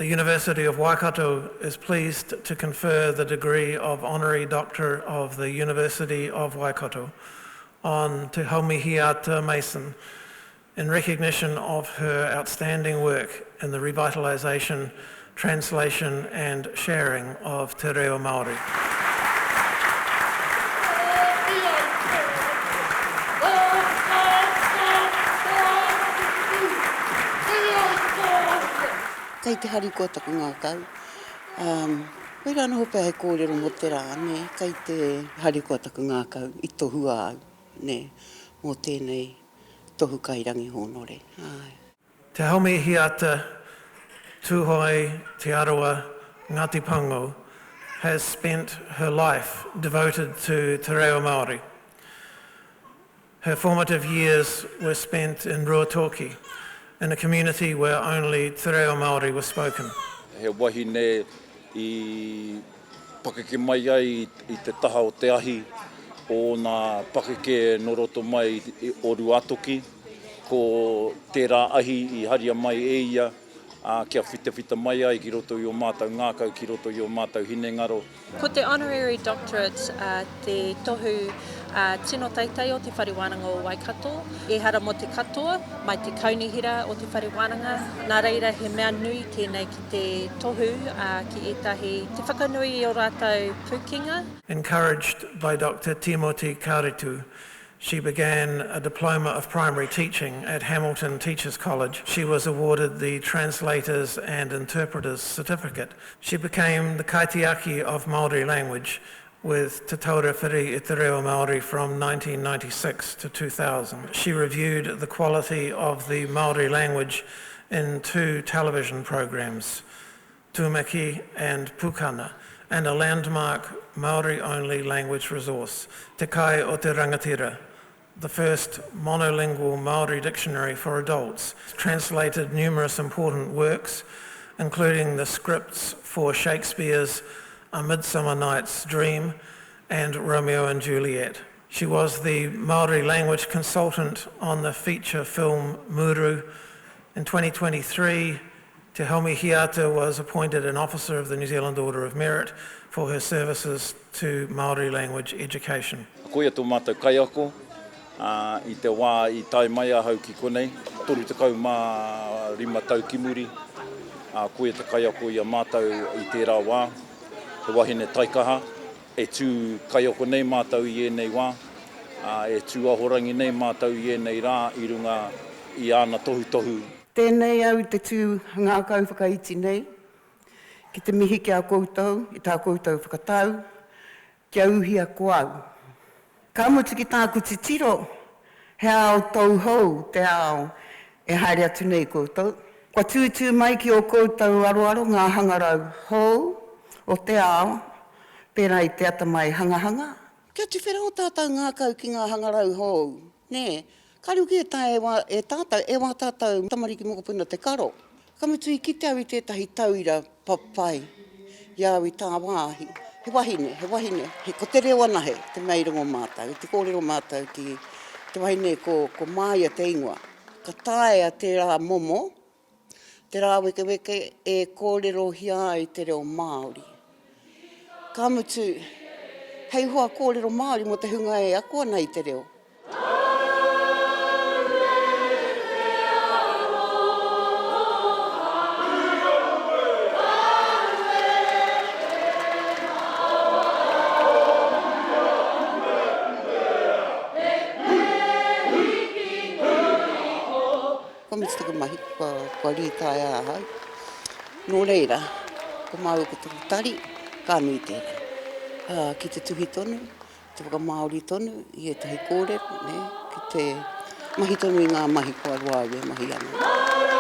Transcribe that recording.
The University of Waikato is pleased to confer the degree of Honorary Doctor of the University of Waikato on Te Haumihiata Mason in recognition of her outstanding work in the revitalisation, translation and sharing of te reo Māori. Kei te harikoa taku ngākau. Wei rana hope hei kōrero mo te rā, ne? Kei te harikoa taku ngākau I tohu au, ne? Mō tēnei Tohu Kairangi Hōnore. Te Haumihiata Tūhoe Te Arua Ngāti Pango has spent her life devoted to te reo Māori. Her formative years were spent in Ruatoki, in a community where only te reo Māori was spoken. He wahine I pakeke mai ai I te taha o te ahi o nā pakeke no roto mai o Ruatoki, ko tērā ahi I haria mai e ia, kia whita mai ai ki roto I o mātou ngākau, ki roto I o mātou hinengaro. Ko te honorary doctorate te tohu tino taitai o Te Whare Wānanga o Waikato, e hara mo te katoa, mai te kaunihira o Te Whare Wānanga. Nā reira he mea nui tēnei ki te tohu ki etahi te whakanui o rātou pūkinga. Encouraged by Dr. Timoti Kāretu, she began a diploma of primary teaching at Hamilton Teachers College. She was awarded the Translators and Interpreters Certificate. She became the kaitiaki of Māori language with Te Taurewhiri I Te Reo Māori from 1996 to 2000. She reviewed the quality of the Māori language in 2 television programs, Tūmaki and Pukana, and a landmark Māori-only language resource, Te Kai o Te Rangatira, the first monolingual Māori dictionary for adults, translated numerous important works, including the scripts for Shakespeare's A Midsummer Night's Dream and Romeo and Juliet. She was the Māori language consultant on the feature film Muru. In 2023, Te Haumihiata was appointed an officer of the New Zealand Order of Merit for her services to Māori language education. Kuia tō mātou kaiako, I te wā I tai mai ahau ki konei, toru te kau mā 5 tau ki muri, kuia te kaiako I a mātou I tērā wā, he wahine taikaha, e tū kaiako nei mātou I ēnei wā, e tū ahorangi nei mātou I ēnei rā, I runga I āna tohu. Tēnei au te tū ngākau whakaiti nei, ki te mihi ki a koutou, I tā koutou whakatau, kia uhia koau. Ka mutu ki tāku te tiro, he ao tau hou, te ao e haere atu nei koutou. Kua tūtū mai ki o koutou aroaro ngā hangarau hou, o te ao, pērai te ata mai hangahanga. Kia tu whera o tātou ngākau ki ngā hangarau hou, ne? Karuki e tā e wā tātou tamariki mokopuna te karo. Ka mutu I kite au I tētahi tauira papai, iau I tā wāhi. He wahine, he ko te reo anahe, te meirongo mātou, te kōrero mātou ki te wahine ko māia te ingoa. Ka tāea te rā momo, te rā weke e kōrero hia I te reo Māori. Ka mutu, hei hoa kōrero Māori mo te hunga e akoa nei te reo. Ko mahi, kua rītaia ahau. Nō reira, ko mau ko te tari, ka nui tērā. Ki te tuhi tonu, te whakamaori tonu, I e tahi kōrero, ne? Ki te mahi tonu I ngā mahi kua roa mahi ana.